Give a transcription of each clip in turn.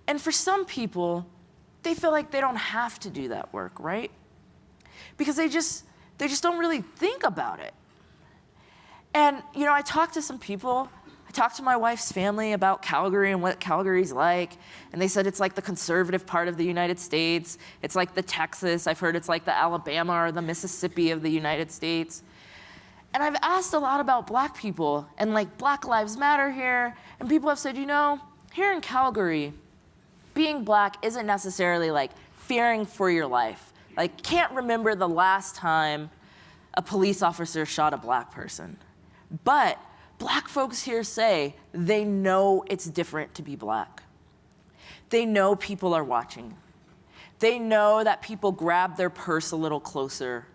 And for some people, they feel like they don't have to do that work, right? Because they just don't really think about it. And, you know, I talked to some people. I talked to my wife's family about Calgary and what Calgary's like. And they said it's like the conservative part of the United States. It's like the Texas. I've heard it's like the Alabama or the Mississippi of the United States. And I've asked a lot about Black people and like Black Lives Matter here. And people have said, you know, here in Calgary, being Black isn't necessarily like fearing for your life. Like, can't remember the last time a police officer shot a Black person. But Black folks here say they know it's different to be Black. They know people are watching. They know that people grab their purse a little closer,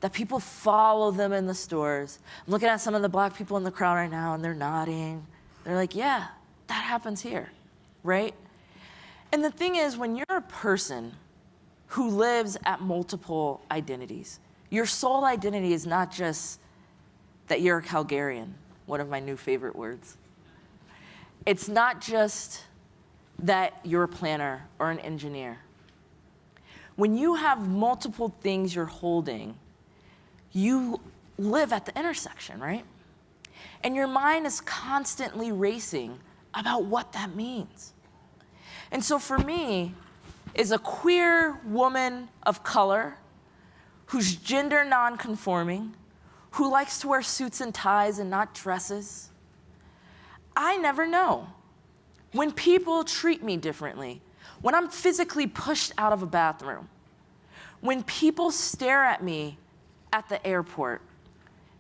that people follow them in the stores. I'm looking at some of the Black people in the crowd right now, and they're nodding. They're like, yeah, that happens here, right? And the thing is, when you're a person who lives at multiple identities, your sole identity is not just that you're a Calgarian, one of my new favorite words. It's not just that you're a planner or an engineer. When you have multiple things you're holding, you live at the intersection, right? And your mind is constantly racing about what that means. And so for me, as a queer woman of color who's gender non-conforming, who likes to wear suits and ties and not dresses, I never know. When people treat me differently, when I'm physically pushed out of a bathroom, when people stare at me at the airport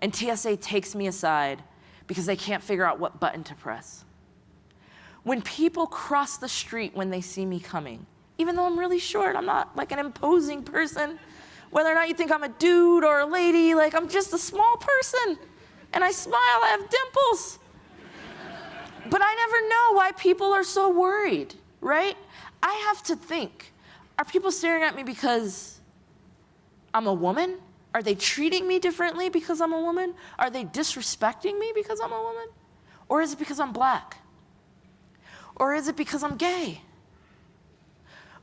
and TSA takes me aside because they can't figure out what button to press, when people cross the street when they see me coming, even though I'm really short, I'm not like an imposing person, whether or not you think I'm a dude or a lady, like I'm just a small person, and I smile, I have dimples. But I never know why people are so worried, right? I have to think, are people staring at me because I'm a woman? Are they treating me differently because I'm a woman? Are they disrespecting me because I'm a woman? Or is it because I'm Black? Or is it because I'm gay?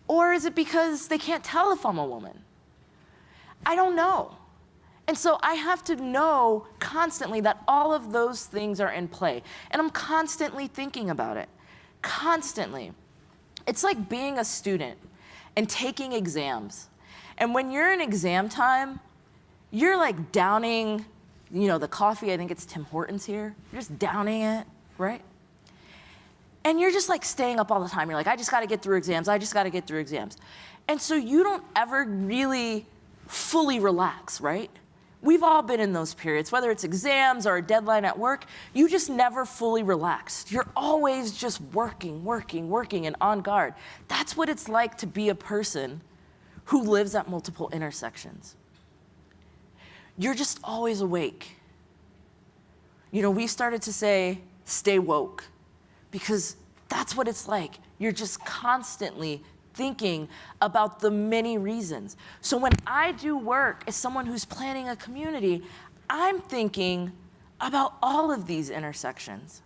Or is it because they can't tell if I'm a woman? I don't know. And so I have to know constantly that all of those things are in play. And I'm constantly thinking about it, constantly. It's like being a student and taking exams. And when you're in exam time, you're like downing, you know, the coffee, I think it's Tim Hortons here. You're just downing it, right? And you're just like staying up all the time. You're like, I just gotta get through exams. I just gotta get through exams. And so you don't ever really fully relax, right? We've all been in those periods, whether it's exams or a deadline at work, you just never fully relax. You're always just working, working, working, and on guard. That's what it's like to be a person who lives at multiple intersections. You're just always awake. You know, we started to say, stay woke, because that's what it's like. You're just constantly thinking about the many reasons. So when I do work as someone who's planning a community, I'm thinking about all of these intersections.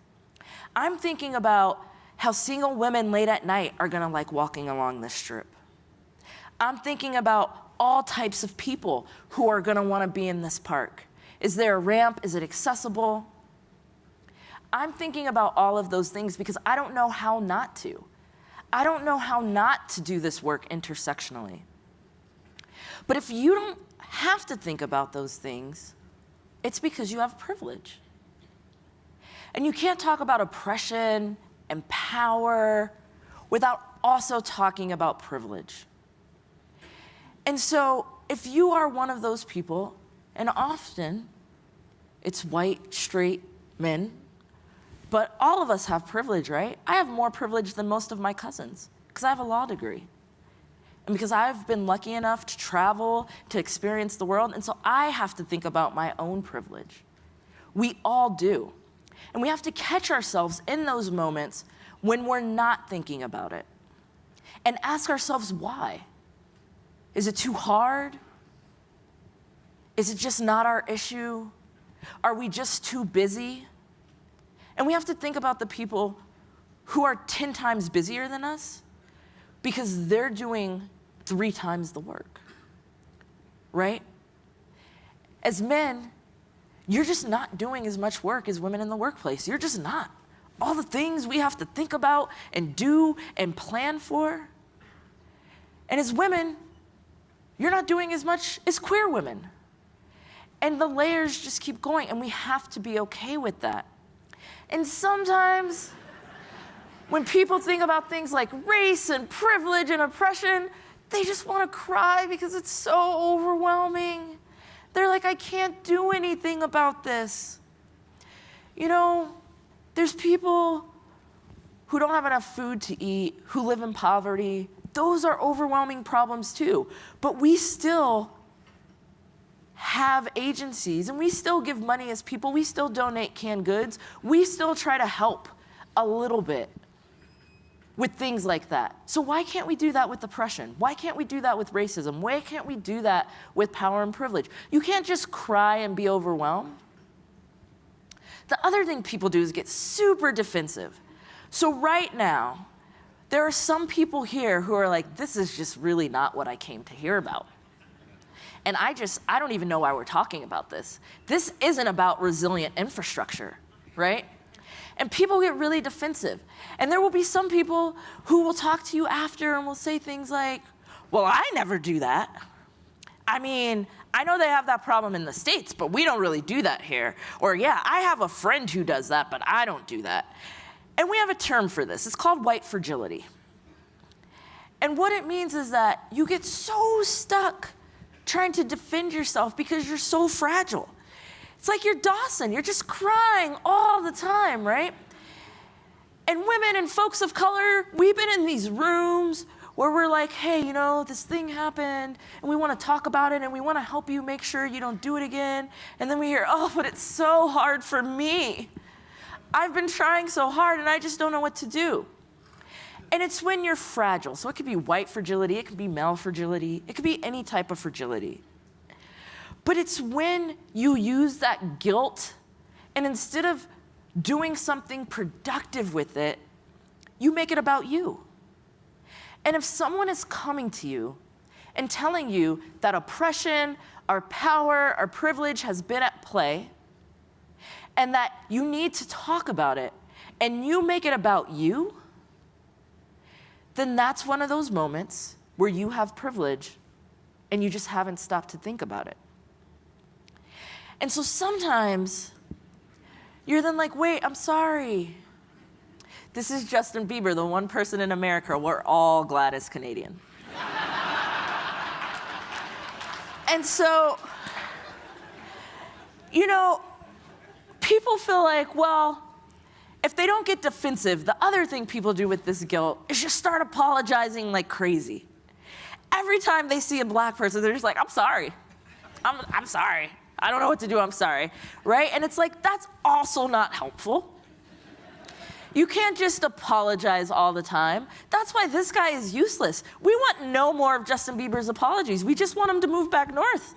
I'm thinking about how single women late at night are gonna like walking along this strip. I'm thinking about all types of people who are gonna wanna be in this park. Is there a ramp? Is it accessible? I'm thinking about all of those things because I don't know how not to. I don't know how not to do this work intersectionally. But if you don't have to think about those things, it's because you have privilege. And you can't talk about oppression and power without also talking about privilege. And so if you are one of those people, and often it's white, straight men, but all of us have privilege, right? I have more privilege than most of my cousins because I have a law degree. And because I've been lucky enough to travel, to experience the world, and so I have to think about my own privilege. We all do. And we have to catch ourselves in those moments when we're not thinking about it and ask ourselves why. Is it too hard? Is it just not our issue? Are we just too busy? And we have to think about the people who are 10 times busier than us because they're doing 3 times the work, right? As men, you're just not doing as much work as women in the workplace. You're just not. All the things we have to think about and do and plan for. And as women, you're not doing as much as queer women. And the layers just keep going, and we have to be okay with that. And sometimes, when people think about things like race and privilege and oppression, they just want to cry because it's so overwhelming. They're like, I can't do anything about this. You know, there's people who don't have enough food to eat, who live in poverty. Those are overwhelming problems too. But we still have agencies, and we still give money as people. We still donate canned goods. We still try to help a little bit with things like that. So why can't we do that with oppression? Why can't we do that with racism? Why can't we do that with power and privilege? You can't just cry and be overwhelmed. The other thing people do is get super defensive. So right now, there are some people here who are like, this is just really not what I came to hear about. And I don't even know why we're talking about this. This isn't about resilient infrastructure, right? And people get really defensive. And there will be some people who will talk to you after and will say things like, well, I never do that. I mean, I know they have that problem in the States, but we don't really do that here. Or yeah, I have a friend who does that, but I don't do that. And we have a term for this. It's called white fragility. And what it means is that you get so stuck trying to defend yourself because you're so fragile. It's like you're Dawson. You're just crying all the time, right? And women and folks of color, we've been in these rooms where we're like, hey, you know, this thing happened, and we want to talk about it, and we want to help you make sure you don't do it again. And then we hear, oh, but it's so hard for me. I've been trying so hard, and I just don't know what to do. And it's when you're fragile. So it could be white fragility, it could be male fragility, it could be any type of fragility. But it's when you use that guilt, and instead of doing something productive with it, you make it about you. And if someone is coming to you and telling you that oppression, our power, our privilege has been at play, and that you need to talk about it, and you make it about you, then that's one of those moments where you have privilege and you just haven't stopped to think about it. And so sometimes you're then like, wait, I'm sorry. This is Justin Bieber, the one person in America we're all glad is Canadian. And so, you know, people feel like, well, if they don't get defensive, the other thing people do with this guilt is just start apologizing like crazy. Every time they see a black person, they're just like, I'm sorry. I'm sorry. I don't know what to do, I'm sorry, right? And it's like, that's also not helpful. You can't just apologize all the time. That's why this guy is useless. We want no more of Justin Bieber's apologies. We just want him to move back north.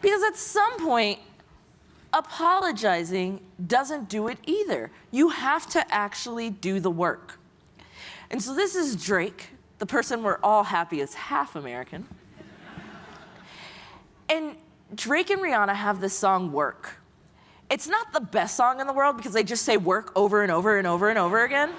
Because at some point, apologizing doesn't do it either. You have to actually do the work. And so this is Drake, the person we're all happy is half American. And Drake and Rihanna have this song, Work. It's not the best song in the world because they just say work over and over and over and over again.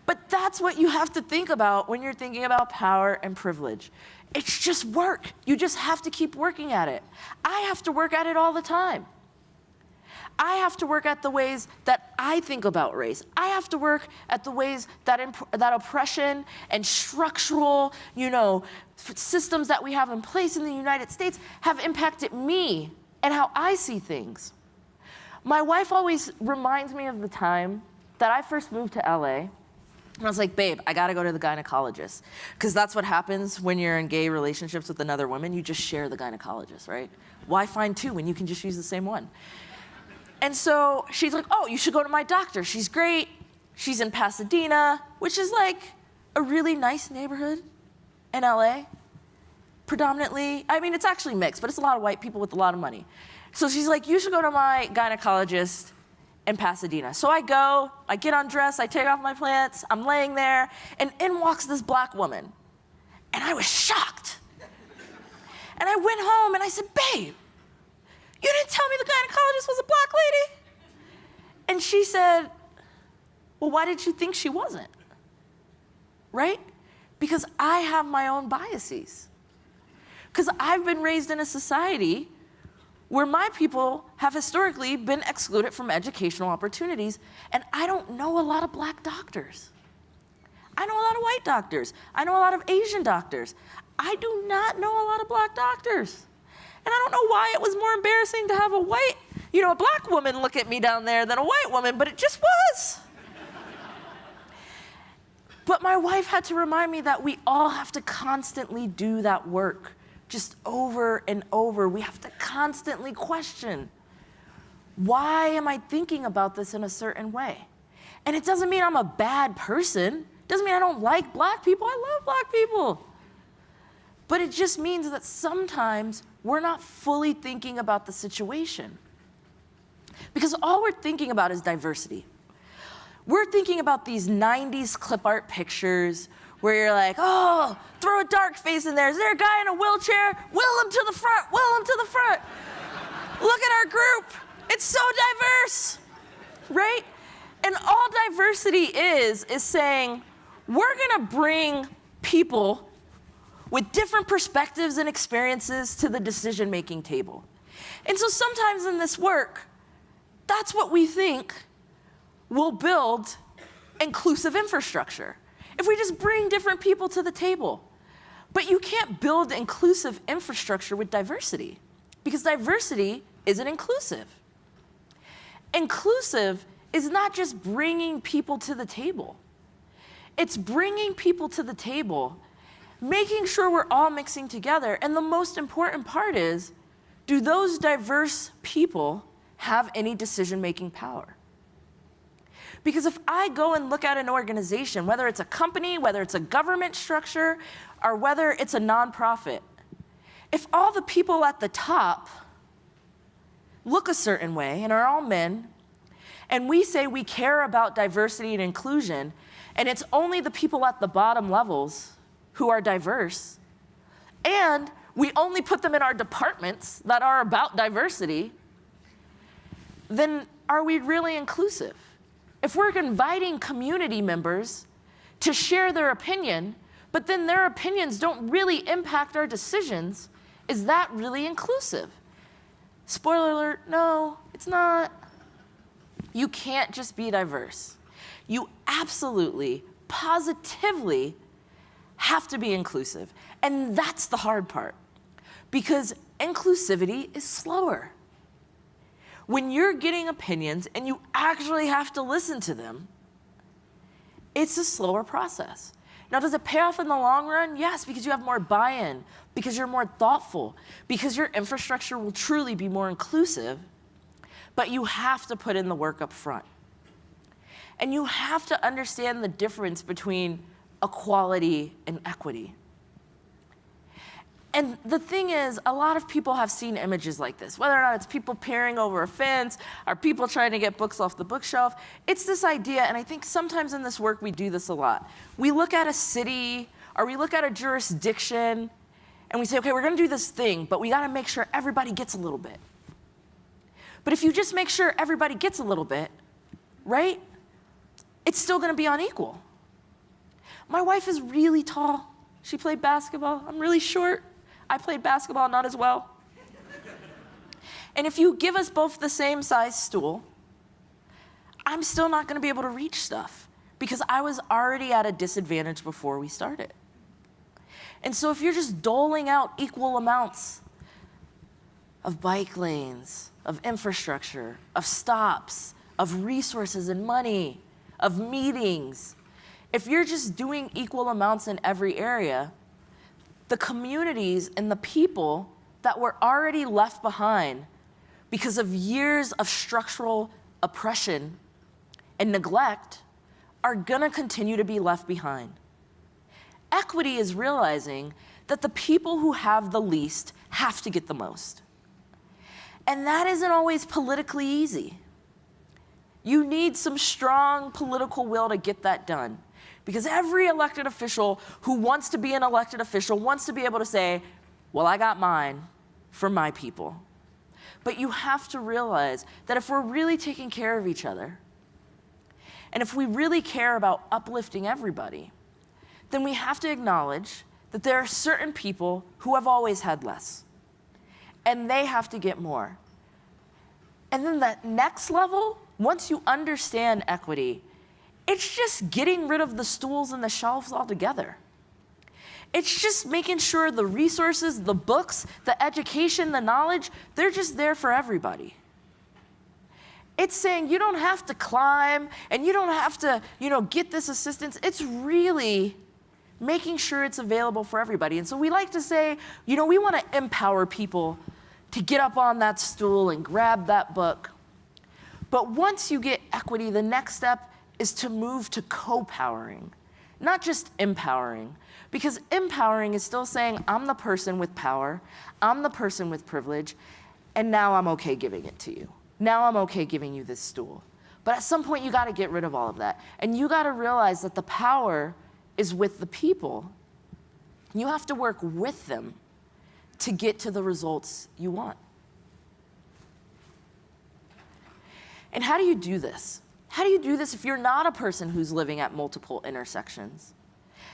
But that's what you have to think about when you're thinking about power and privilege. It's just work. You just have to keep working at it. I have to work at it all the time. I have to work at the ways that I think about race. I have to work at the ways that oppression and structural, systems that we have in place in the United States have impacted me and how I see things. My wife always reminds me of the time that I first moved to LA. And I was like, babe, I gotta go to the gynecologist. Because that's what happens when you're in gay relationships with another woman. You just share the gynecologist, right? Why find two when you can just use the same one? And so she's like, oh, you should go to my doctor. She's great. She's in Pasadena, which is like a really nice neighborhood in LA. Predominantly, I mean, it's actually mixed, but it's a lot of white people with a lot of money. So she's like, you should go to my gynecologist. in Pasadena. So I go, I get undressed, I take off my pants, I'm laying there, and in walks this black woman. And I was shocked. And I went home and I said, babe, you didn't tell me the gynecologist was a black lady? And she said, well, why did you think she wasn't? Right? Because I have my own biases. Because I've been raised in a society where my people have historically been excluded from educational opportunities, and I don't know a lot of black doctors. I know a lot of white doctors. I know a lot of Asian doctors. I do not know a lot of black doctors. And I don't know why it was more embarrassing to have a black woman look at me down there than a white woman, but it just was. But my wife had to remind me that we all have to constantly do that work, just over and over. We have to constantly question, why am I thinking about this in a certain way? And it doesn't mean I'm a bad person. It doesn't mean I don't like black people. I love black people. But it just means that sometimes we're not fully thinking about the situation. Because all we're thinking about is diversity. We're thinking about these 90s clip art pictures where you're like, oh, throw a dark face in there. Is there a guy in a wheelchair? Will him to the front, will him to the front. Look at our group. It's so diverse, right? And all diversity is saying, we're gonna bring people with different perspectives and experiences to the decision-making table. And so sometimes in this work, that's what we think will build inclusive infrastructure. If we just bring different people to the table. But you can't build inclusive infrastructure with diversity, because diversity isn't inclusive. Inclusive is not just bringing people to the table. It's bringing people to the table, making sure we're all mixing together, and the most important part is, do those diverse people have any decision-making power? Because if I go and look at an organization, whether it's a company, whether it's a government structure, or whether it's a nonprofit, if all the people at the top look a certain way and are all men, and we say we care about diversity and inclusion, and it's only the people at the bottom levels who are diverse, and we only put them in our departments that are about diversity, then are we really inclusive? If we're inviting community members to share their opinion, but then their opinions don't really impact our decisions, is that really inclusive? Spoiler alert, no, it's not. You can't just be diverse. You absolutely, positively have to be inclusive. And that's the hard part, because inclusivity is slower. When you're getting opinions and you actually have to listen to them, it's a slower process. Now, does it pay off in the long run? Yes, because you have more buy-in, because you're more thoughtful, because your infrastructure will truly be more inclusive, but you have to put in the work up front. And you have to understand the difference between equality and equity. And the thing is, a lot of people have seen images like this, whether or not it's people peering over a fence or people trying to get books off the bookshelf. It's this idea, and I think sometimes in this work we do this a lot. We look at a city or we look at a jurisdiction and we say, okay, we're gonna do this thing, but we gotta make sure everybody gets a little bit. But if you just make sure everybody gets a little bit, right, it's still gonna be unequal. My wife is really tall. She played basketball. I'm really short. I played basketball, not as well. And if you give us both the same size stool, I'm still not gonna be able to reach stuff because I was already at a disadvantage before we started. And so if you're just doling out equal amounts of bike lanes, of infrastructure, of stops, of resources and money, of meetings, if you're just doing equal amounts in every area, the communities and the people that were already left behind because of years of structural oppression and neglect are gonna continue to be left behind. Equity is realizing that the people who have the least have to get the most. And that isn't always politically easy. You need some strong political will to get that done. Because every elected official who wants to be an elected official wants to be able to say, well, I got mine for my people. But you have to realize that if we're really taking care of each other, and if we really care about uplifting everybody, then we have to acknowledge that there are certain people who have always had less, and they have to get more. And then that next level, once you understand equity, it's just getting rid of the stools and the shelves altogether. It's just making sure the resources, the books, the education, the knowledge, they're just there for everybody. It's saying you don't have to climb and you don't have to, get this assistance. It's really making sure it's available for everybody. And so we like to say, we want to empower people to get up on that stool and grab that book. But once you get equity, the next step is to move to co-powering, not just empowering. Because empowering is still saying, I'm the person with power, I'm the person with privilege, and now I'm okay giving it to you. Now I'm okay giving you this stool. But at some point, you gotta get rid of all of that. And you gotta realize that the power is with the people. You have to work with them to get to the results you want. And how do you do this? How do you do this if you're not a person who's living at multiple intersections?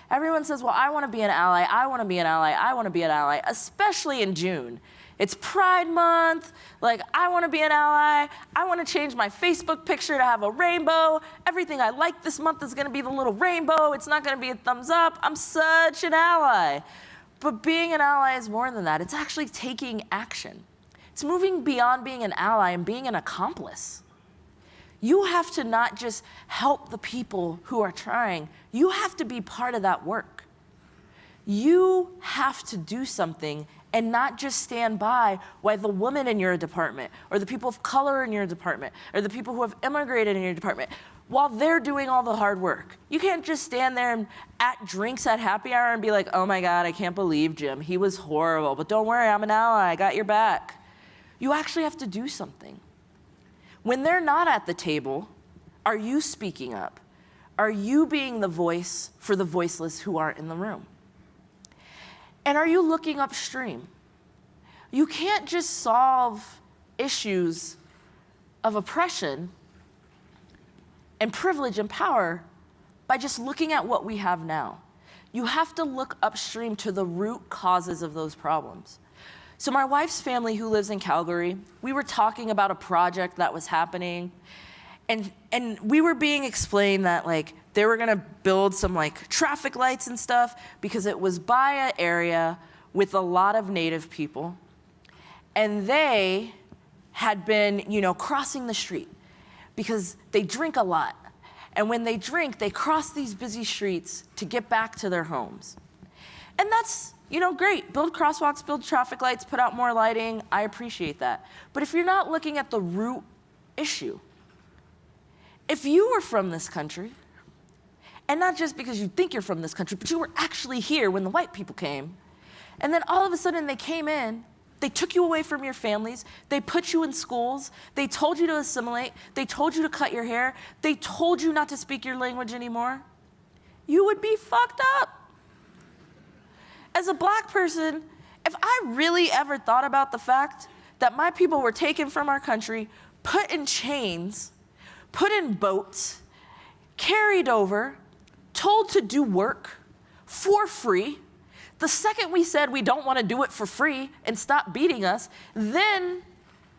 Everyone says, well, I want to be an ally, I want to be an ally, I want to be an ally, especially in June. It's Pride Month, I want to be an ally, I want to change my Facebook picture to have a rainbow, everything I like this month is going to be the little rainbow, it's not going to be a thumbs up, I'm such an ally. But being an ally is more than that, it's actually taking action. It's moving beyond being an ally and being an accomplice. You have to not just help the people who are trying, you have to be part of that work. You have to do something and not just stand by while the women in your department, or the people of color in your department, or the people who have immigrated in your department, while they're doing all the hard work. You can't just stand there and at drinks at happy hour and be like, oh my God, I can't believe Jim, he was horrible, but don't worry, I'm an ally, I got your back. You actually have to do something. When they're not at the table, are you speaking up? Are you being the voice for the voiceless who aren't in the room? And are you looking upstream? You can't just solve issues of oppression and privilege and power by just looking at what we have now. You have to look upstream to the root causes of those problems. So my wife's family, who lives in Calgary, we were talking about a project that was happening, and we were being explained that they were gonna build some traffic lights and stuff because it was by an area with a lot of Native people, and they had been, crossing the street because they drink a lot, and when they drink, they cross these busy streets to get back to their homes, and that's great, build crosswalks, build traffic lights, put out more lighting, I appreciate that. But if you're not looking at the root issue, if you were from this country, and not just because you think you're from this country, but you were actually here when the white people came, and then all of a sudden they came in, they took you away from your families, they put you in schools, they told you to assimilate, they told you to cut your hair, they told you not to speak your language anymore, you would be fucked up. As a black person, if I really ever thought about the fact that my people were taken from our country, put in chains, put in boats, carried over, told to do work for free, the second we said we don't want to do it for free and stop beating us, then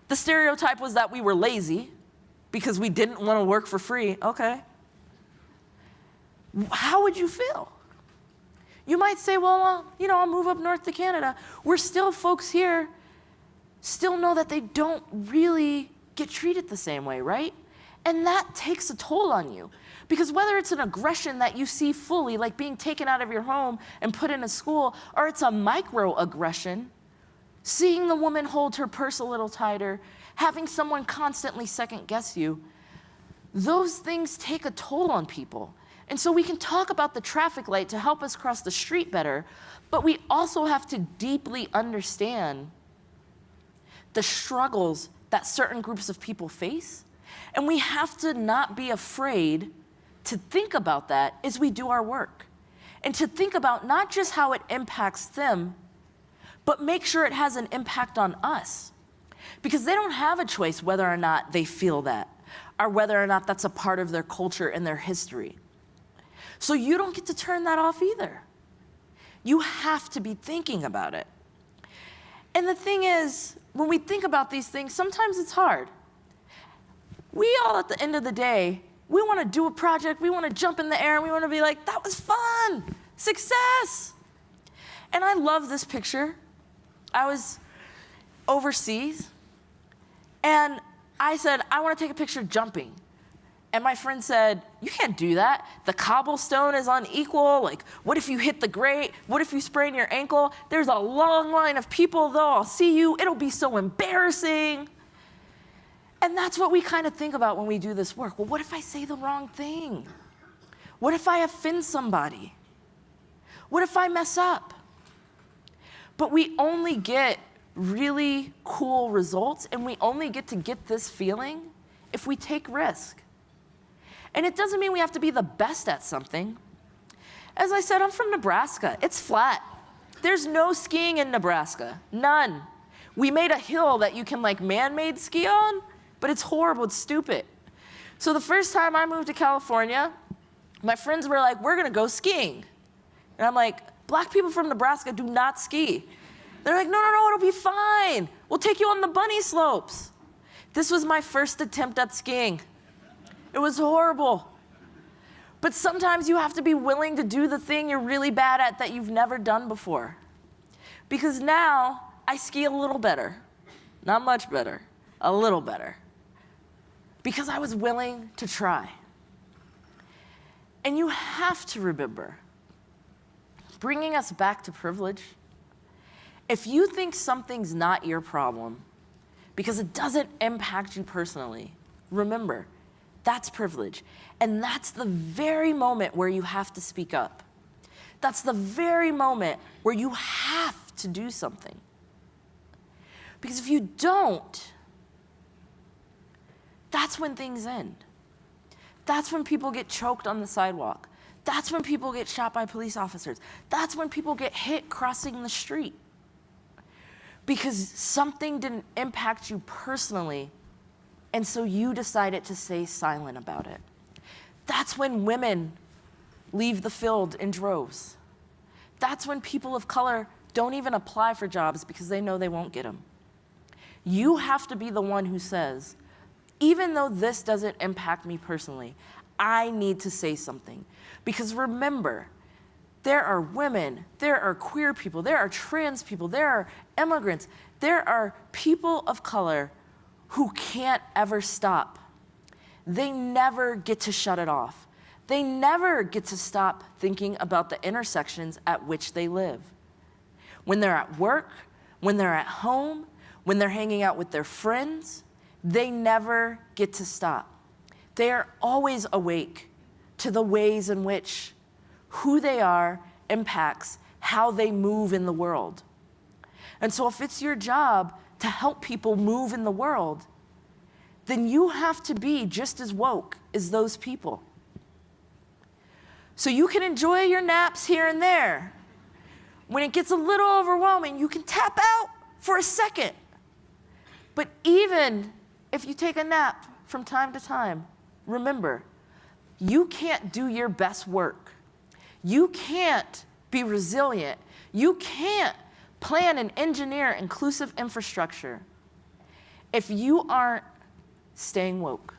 the stereotype was that we were lazy because we didn't want to work for free. Okay. How would you feel? You might say, well, I'll move up north to Canada. We're still folks here, still know that they don't really get treated the same way, right? And that takes a toll on you. Because whether it's an aggression that you see fully, like being taken out of your home and put in a school, or it's a microaggression, seeing the woman hold her purse a little tighter, having someone constantly second guess you, those things take a toll on people. And so we can talk about the traffic light to help us cross the street better, but we also have to deeply understand the struggles that certain groups of people face And we have to not be afraid to think about that as we do our work. And to think about not just how it impacts them, but make sure it has an impact on us. Because they don't have a choice whether or not they feel that, or whether or not that's a part of their culture and their history. So you don't get to turn that off either. You have to be thinking about it. And the thing is, when we think about these things, sometimes it's hard. We all, at the end of the day, we want to do a project, we want to jump in the air, and we want to be like, that was fun, success. And I love this picture. I was overseas, and I said, I want to take a picture jumping. And my friend said, you can't do that. The cobblestone is unequal. Like, what if you hit the grate? What if you sprain your ankle? There's a long line of people, though. I'll see you. It'll be so embarrassing. And that's what we kind of think about when we do this work. Well, what if I say the wrong thing? What if I offend somebody? What if I mess up? But we only get really cool results, and we only get to get this feeling if we take risk. And it doesn't mean we have to be the best at something. As I said, I'm from Nebraska. It's flat. There's no skiing in Nebraska. None. We made a hill that you can like man-made ski on, but it's horrible, it's stupid. So the first time I moved to California, my friends were like, we're gonna go skiing. And I'm like, black people from Nebraska do not ski. They're like, no, it'll be fine. We'll take you on the bunny slopes. This was my first attempt at skiing. It was horrible. But sometimes you have to be willing to do the thing you're really bad at that you've never done before. Because now I ski a little better. Not much better, a little better. Because I was willing to try. And you have to remember, bringing us back to privilege, if you think something's not your problem because it doesn't impact you personally, remember, that's privilege. And that's the very moment where you have to speak up. That's the very moment where you have to do something. Because if you don't, that's when things end. That's when people get choked on the sidewalk. That's when people get shot by police officers. That's when people get hit crossing the street. Because something didn't impact you personally, and so you decided to stay silent about it. That's when women leave the field in droves. That's when people of color don't even apply for jobs because they know they won't get them. You have to be the one who says, even though this doesn't impact me personally, I need to say something. Because remember, there are women, there are queer people, there are trans people, there are immigrants, there are people of color who can't ever stop. They never get to shut it off. They never get to stop thinking about the intersections at which they live. When they're at work, when they're at home, when they're hanging out with their friends, they never get to stop. They are always awake to the ways in which who they are impacts how they move in the world. And so if it's your job to help people move in the world, then you have to be just as woke as those people. So you can enjoy your naps here and there. When it gets a little overwhelming, you can tap out for a second. But even if you take a nap from time to time, remember, you can't do your best work. You can't be resilient. You can't plan and engineer inclusive infrastructure if you aren't staying woke.